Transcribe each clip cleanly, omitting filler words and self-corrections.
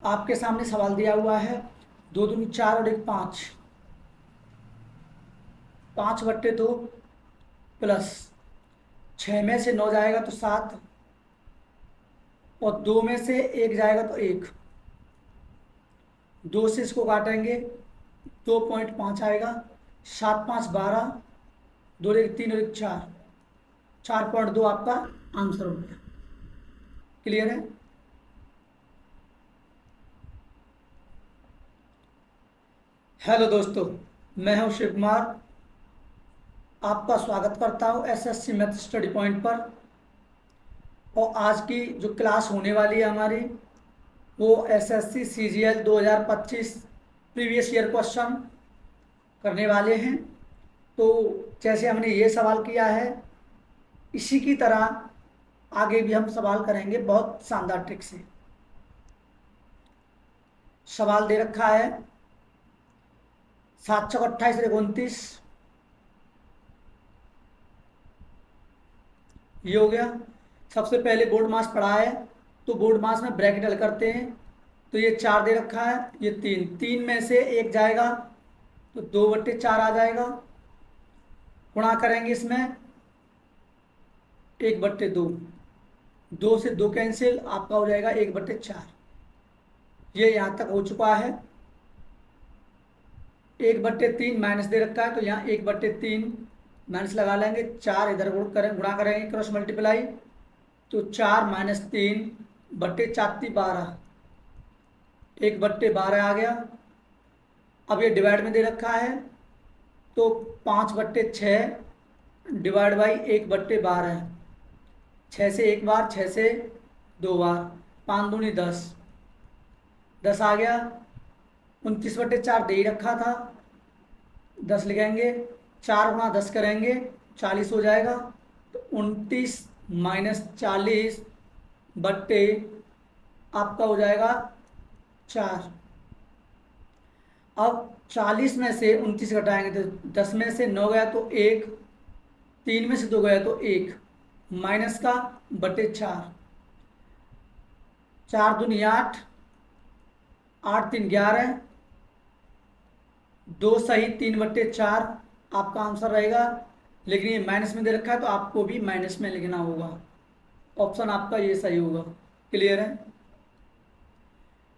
आपके सामने सवाल दिया हुआ है, 2 दूनी 4 और 1 5, 5/2 प्लस 6 में से 9 जाएगा तो 7, और 2 में से 1 जाएगा तो 1, 2 से इसको काटेंगे 2.5 आएगा, 7×5 = 12, 2 1 3 और 1 4, 4.2 आपका आंसर हो गया। क्लियर है? हेलो दोस्तों, मैं हूं शिव कुमार। आपका स्वागत करता हूं एसएससी मैथ स्टडी पॉइंट पर। और आज की जो क्लास होने वाली है हमारी, वो SSC CGL 2025 previous year question करने वाले हैं। तो जैसे हमने ये सवाल किया है, इसी की तरह आगे भी हम सवाल करेंगे बहुत शानदार ट्रिक से। सवाल दे रखा है 7 चौक 28 29, ये हो गया। सबसे पहले बोर्ड मास पढ़ा है, तो बोर्ड मास में ब्रैकेट हल करते हैं। तो ये 4 दे रखा है, ये 3, 3 में से 1 जाएगा तो 2/4 आ जाएगा। गुणा करेंगे इसमें 1/2, 2 से 2 कैंसिल, आपका हो जाएगा 1/4। ये यहाँ तक हो चुका है। 1/3 माइनस दे रखा है, तो यहाँ 1/3 माइनस लगा लेंगे। 4 इधर गुणा करेंगे क्रॉस मल्टीप्लाई, तो 4 - 3/4 12, 1/12 आ गया। अब ये डिवाइड में दे रखा है, तो 5/6 डिवाइड बाई 1/12, 6 से 1 बार, 6 से 2 बार, 5 दूनी 10, 10 आ गया। 29/4 दे ही रखा था, 10 लिखेंगे, 4 × 10 करेंगे 40 हो जाएगा। तो 29 - 40 बट्टे आपका हो जाएगा 4। अब 40 में से 29 घटाएंगे तो 10 में से 9 गया तो 1, 3 में से 2 गया तो 1, माइनस का बटे 4, 4 दूनी 8, 8 3 11, 2 सही 3/4 आपका आंसर रहेगा। लेकिन ये माइनस में दे रखा है, तो आपको भी माइनस में लिखना होगा। ऑप्शन आपका ये सही होगा। क्लियर है?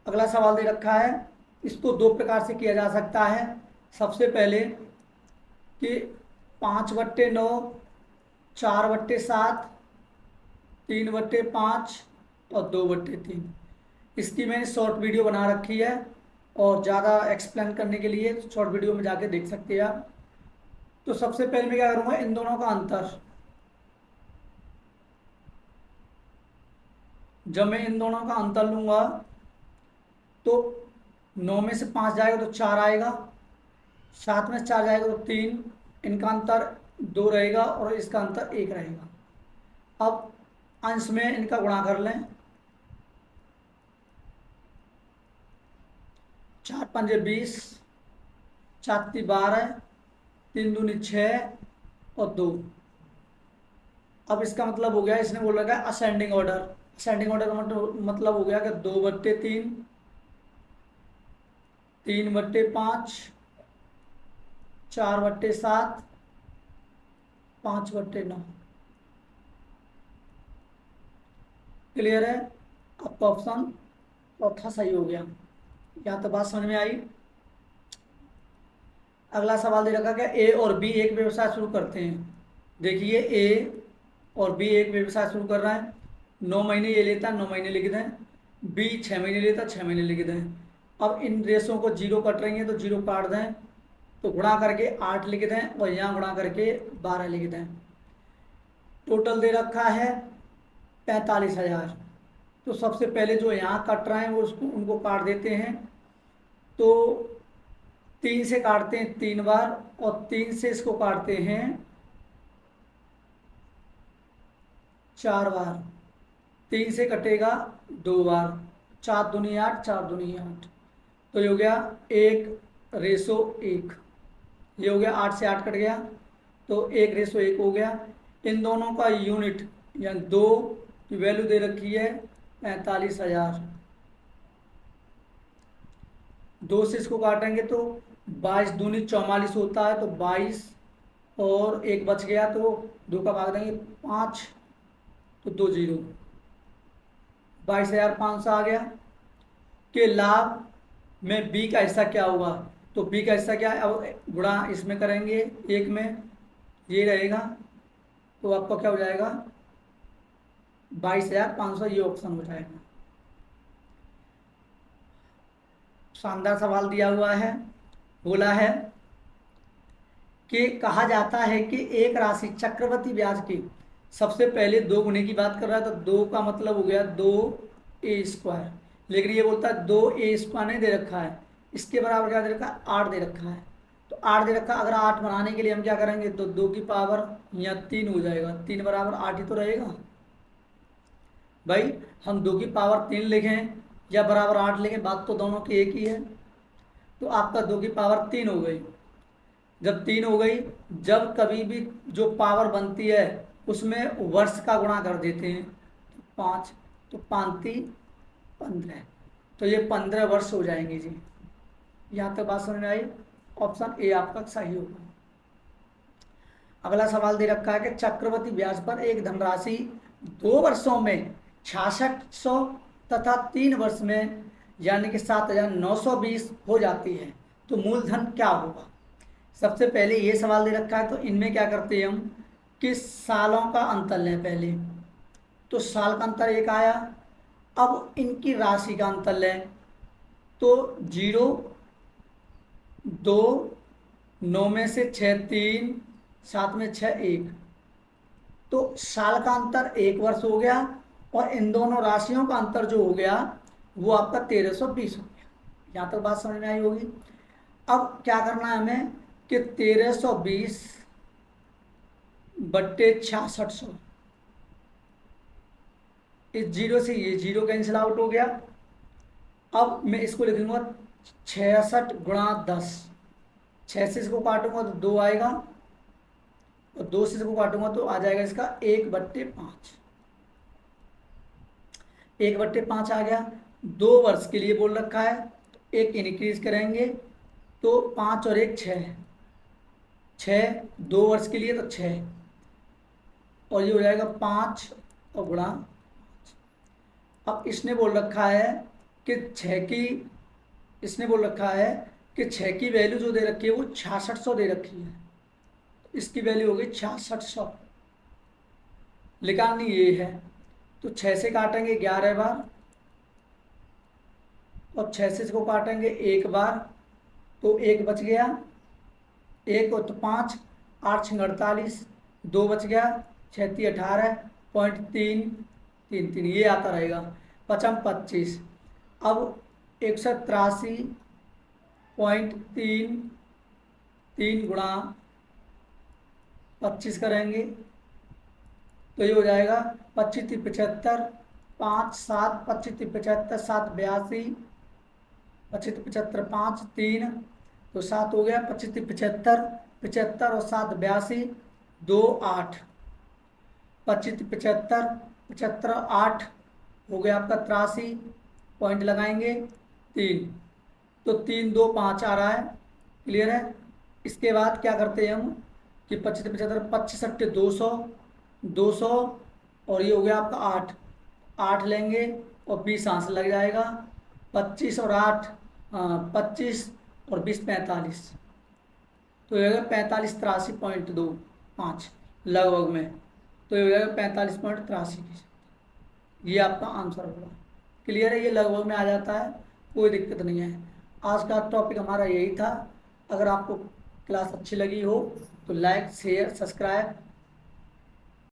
अगला सवाल दे रखा है, इसको 2 प्रकार से किया जा सकता है। सबसे पहले कि 5/9, 4/7, 3/5 और 2/3। इसकी मैंने शॉर्ट वीडियो बना रखी है, और ज़्यादा एक्सप्लेन करने के लिए शॉर्ट वीडियो में जाके देख सकते हैं आप। तो सबसे पहले मैं क्या करूँगा, इन दोनों का अंतर, जब मैं इन दोनों का अंतर लूँगा तो 9 में से 5 जाएगा तो 4 आएगा, 7 में से 4 जाएगा तो 3, इनका अंतर 2 रहेगा और इसका अंतर 1 रहेगा। अब अंश में इनका गुणा कर लें, 4 पंजे 20, 4 × 12, 3 दूनी 6 और 2। अब इसका मतलब हो गया, इसने बोल रखा है असेंडिंग ऑर्डर। असेंडिंग ऑर्डर का मतलब हो गया कि 2/3, 3/5, 4/7, 5/9। क्लियर है? आपका ऑप्शन चौथा सही हो गया। यहाँ तो बात समझ में आई। अगला सवाल दे रखा है, ए और बी एक व्यवसाय शुरू करते हैं। देखिए, ए और बी एक व्यवसाय शुरू कर रहा है। 9 महीने ये लेता है, 9 महीने लिख दें। बी 6 महीने लेता, 6 महीने लिख दें। अब इन रेसों को 0 कट रही हैं तो 0 काट दें, तो गुणा करके 8 लिख दें और यहाँ गुणा करके 12 लिख दें। टोटल दे रखा है 45,000। तो सबसे पहले जो यहाँ कट रहे हैं वो उनको काट देते हैं। तो 3 से काटते हैं 3 बार, और 3 से इसको काटते हैं 4 बार। 3 से कटेगा 2 बार, 4 दूनी 8, 4 दूनी 8। तो ये हो गया 1:1। ये हो गया 8 से 8 कट गया, तो 1:1 हो गया। इन दोनों का यूनिट यानी 2 की वैल्यू दे रखी है 45,000। 2 से इसको काटेंगे तो 22 दूनी 44 होता है, तो 22 और एक बच गया तो 2 का भाग देंगे 5, तो 2 जीरो, 22,500 आ गया। के लाभ में बी का हिस्सा क्या होगा, तो बी का हिस्सा क्या है, अब गुणा इसमें करेंगे एक में, ये रहेगा, तो आपका क्या हो जाएगा 22,500, ये ऑप्शन हो जाएगा। शानदार सवाल दिया हुआ है, बोला है कि कहा जाता है कि एक राशि चक्रवृद्धि ब्याज की सबसे पहले 2 गुने की बात कर रहा है, तो 2 का मतलब हो गया 2a², लेकिन ये बोलता है 2a² नहीं दे रखा है, इसके बराबर क्या दे रखा है 8 दे रखा है, तो 8 दे रखा है, अगर 8 बनाने के लिए हम क्या करेंगे, तो 2 की पावर या 3 हो जाएगा, 3 बराबर 8 ही तो रहेगा भाई। हम 2 की पावर 3 लिखें या बराबर 8 लिखें, बात तो दोनों की एक ही है। तो आपका 2 की पावर 3 हो गई, जब 3 हो गई, जब कभी भी जो पावर बनती है उसमें वर्ष का गुणा कर देते हैं, तो 5, तो 5×3 = 15, तो ये 15 वर्ष हो जाएंगे जी। यहाँ तक बात समझ में आई, ऑप्शन ए आपका सही होगा। अगला सवाल दे रखा है कि चक्रवृद्धि ब्याज पर एक धनराशि 2 वर्षों में 6600 तथा 3 वर्ष में यानी कि 7920 हो जाती है, तो मूलधन क्या होगा। सबसे पहले ये सवाल दे रखा है, तो इनमें क्या करते हैं हम कि सालों का अंतर लें पहले, तो साल का अंतर 1 आया, अब इनकी राशि का अंतर लें, तो 0 2 9 में से 6 3 7 में 6 1, तो साल का अंतर 1 वर्ष हो गया, और इन दोनों राशियों का अंतर जो हो गया वो आपका 1320 हो गया। यहाँ तक बात समझ में आई होगी। अब क्या करना है हमें कि 1320 बट्टे 6600, इस 0 से ये 0 कैंसिल आउट हो गया। अब मैं इसको लिखूंगा 66 × 10, 6 से इसको काटूंगा तो 2 आएगा, और 2 से इसको काटूंगा तो आ जाएगा इसका 1/5, 1/5 आ गया। 2 वर्ष के लिए बोल रखा है, तो एक इंक्रीज करेंगे, तो 5 और 1 6, 6 2 वर्ष के लिए तो 6, और ये हो जाएगा 5 और गुणा। अब इसने बोल रखा है कि 6 की, इसने बोल रखा है कि 6 की वैल्यू जो दे रखी है वो 6600 दे रखी है, तो इसकी वैल्यू होगी 6600, निकालनी ये है, तो 6 से काटेंगे 11 बार, और 6 से इसको काटेंगे 1 बार, तो 1 बच गया, 1 और तो 5, 8 × 48, 2 बच गया, 6 × 18.333, ये आता रहेगा, 5×25, अब 183.33 गुणा 25 करेंगे, तो ये हो जाएगा 25×3 = 75, 5 7, 25×3 = 75, 7 82, 25×3 = 5 3, तो 7 हो गया, 25×75, 75 और 7 82, 2 8, 25×75, 75 8 हो गया आपका 83, पॉइंट लगाएंगे 3, तो 3 2 5 आ रहा है, क्लियर है। इसके बाद क्या करते हैं हम कि 25×75, 25 8 200, 200, और ये हो गया आपका 8, 8 लेंगे और 20 यहाँ से लग जाएगा, 25 और 8 25 और 20 45, तो ये हो गया 4583.25 लगभग में, तो ये हो जाएगा 45.83, ये आपका आंसर होगा। क्लियर है, ये लगभग में आ जाता है, कोई दिक्कत नहीं है। आज का टॉपिक हमारा यही था। अगर आपको क्लास अच्छी लगी हो तो लाइक शेयर सब्सक्राइब